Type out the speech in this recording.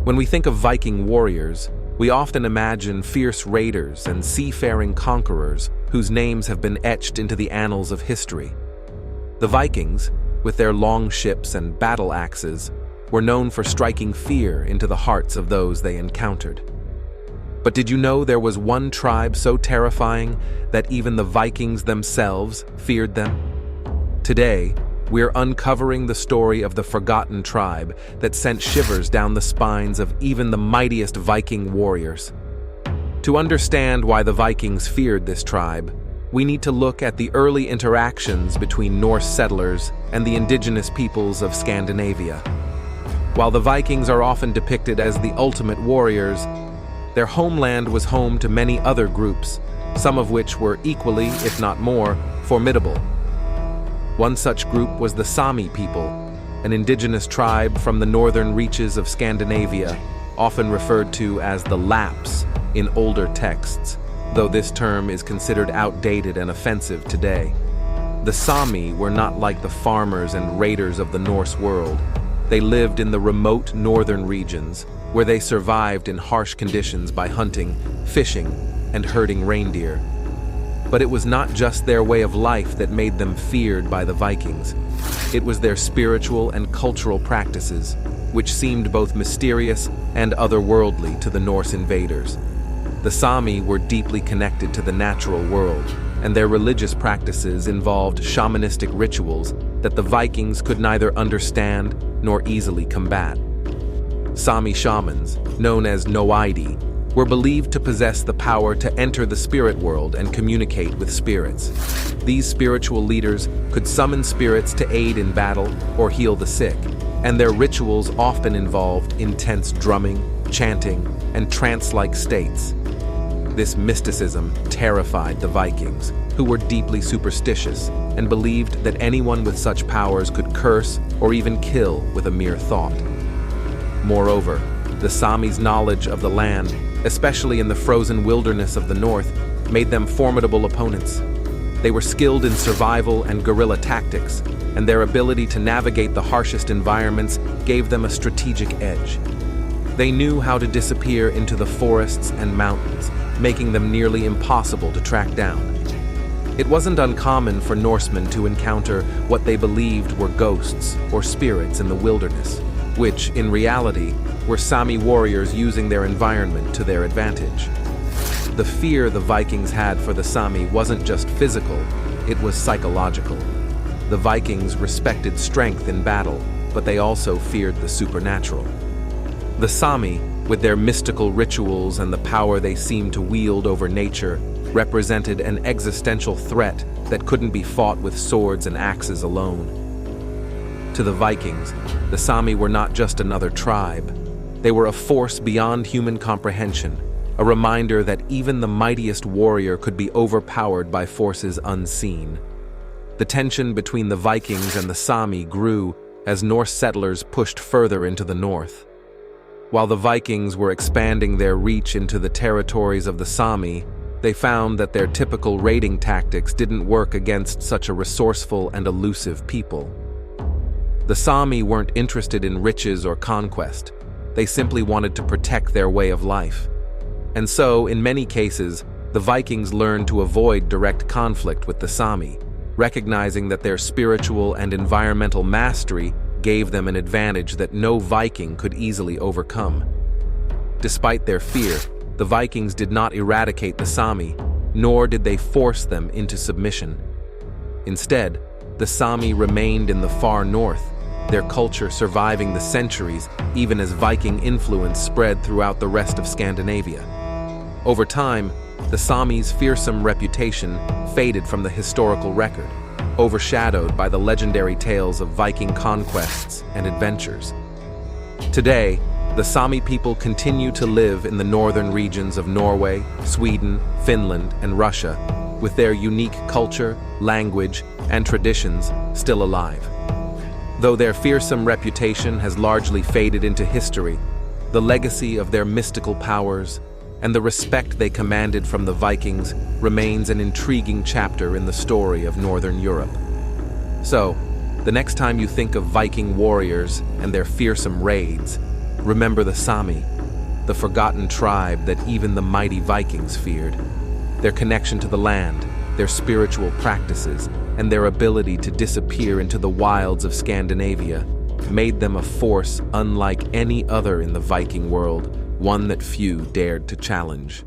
When we think of Viking warriors, we often imagine fierce raiders and seafaring conquerors whose names have been etched into the annals of history. The Vikings, with their long ships and battle axes, were known for striking fear into the hearts of those they encountered. But did you know there was one tribe so terrifying that even the Vikings themselves feared them? Today, we're uncovering the story of the forgotten tribe that sent shivers down the spines of even the mightiest Viking warriors. To understand why the Vikings feared this tribe, we need to look at the early interactions between Norse settlers and the indigenous peoples of Scandinavia. While the Vikings are often depicted as the ultimate warriors, their homeland was home to many other groups, some of which were equally, if not more, formidable. One such group was the Sami people, an indigenous tribe from the northern reaches of Scandinavia, often referred to as the Lapps in older texts, though this term is considered outdated and offensive today. The Sami were not like the farmers and raiders of the Norse world. They lived in the remote northern regions, where they survived in harsh conditions by hunting, fishing, and herding reindeer. But it was not just their way of life that made them feared by the Vikings. It was their spiritual and cultural practices, which seemed both mysterious and otherworldly to the Norse invaders. The Sami were deeply connected to the natural world, and their religious practices involved shamanistic rituals that the Vikings could neither understand nor easily combat. Sami shamans, known as Noidi, were believed to possess the power to enter the spirit world and communicate with spirits. These spiritual leaders could summon spirits to aid in battle or heal the sick, and their rituals often involved intense drumming, chanting, and trance-like states. This mysticism terrified the Vikings, who were deeply superstitious and believed that anyone with such powers could curse or even kill with a mere thought. Moreover, the Sami's knowledge of the land, especially in the frozen wilderness of the north, made them formidable opponents. They were skilled in survival and guerrilla tactics, and their ability to navigate the harshest environments gave them a strategic edge. They knew how to disappear into the forests and mountains, making them nearly impossible to track down. It wasn't uncommon for Norsemen to encounter what they believed were ghosts or spirits in the wilderness, which, in reality, were Sami warriors using their environment to their advantage. The fear the Vikings had for the Sami wasn't just physical, it was psychological. The Vikings respected strength in battle, but they also feared the supernatural. The Sami, with their mystical rituals and the power they seemed to wield over nature, represented an existential threat that couldn't be fought with swords and axes alone. To the Vikings, the Sami were not just another tribe. They were a force beyond human comprehension, a reminder that even the mightiest warrior could be overpowered by forces unseen. The tension between the Vikings and the Sami grew as Norse settlers pushed further into the north. While the Vikings were expanding their reach into the territories of the Sami, they found that their typical raiding tactics didn't work against such a resourceful and elusive people. The Sami weren't interested in riches or conquest. They simply wanted to protect their way of life. And so, in many cases, the Vikings learned to avoid direct conflict with the Sami, recognizing that their spiritual and environmental mastery gave them an advantage that no Viking could easily overcome. Despite their fear, the Vikings did not eradicate the Sami, nor did they force them into submission. Instead, the Sami remained in the far north, their culture surviving the centuries even as Viking influence spread throughout the rest of Scandinavia. Over time, the Sami's fearsome reputation faded from the historical record, overshadowed by the legendary tales of Viking conquests and adventures. Today, the Sami people continue to live in the northern regions of Norway, Sweden, Finland, and Russia, with their unique culture, language, and traditions still alive. Though their fearsome reputation has largely faded into history, the legacy of their mystical powers and the respect they commanded from the Vikings remains an intriguing chapter in the story of Northern Europe. So, the next time you think of Viking warriors and their fearsome raids, Remember the Sámi, the forgotten tribe that even the mighty Vikings feared. Their connection to the land, their spiritual practices, and their ability to disappear into the wilds of Scandinavia made them a force unlike any other in the Viking world, one that few dared to challenge.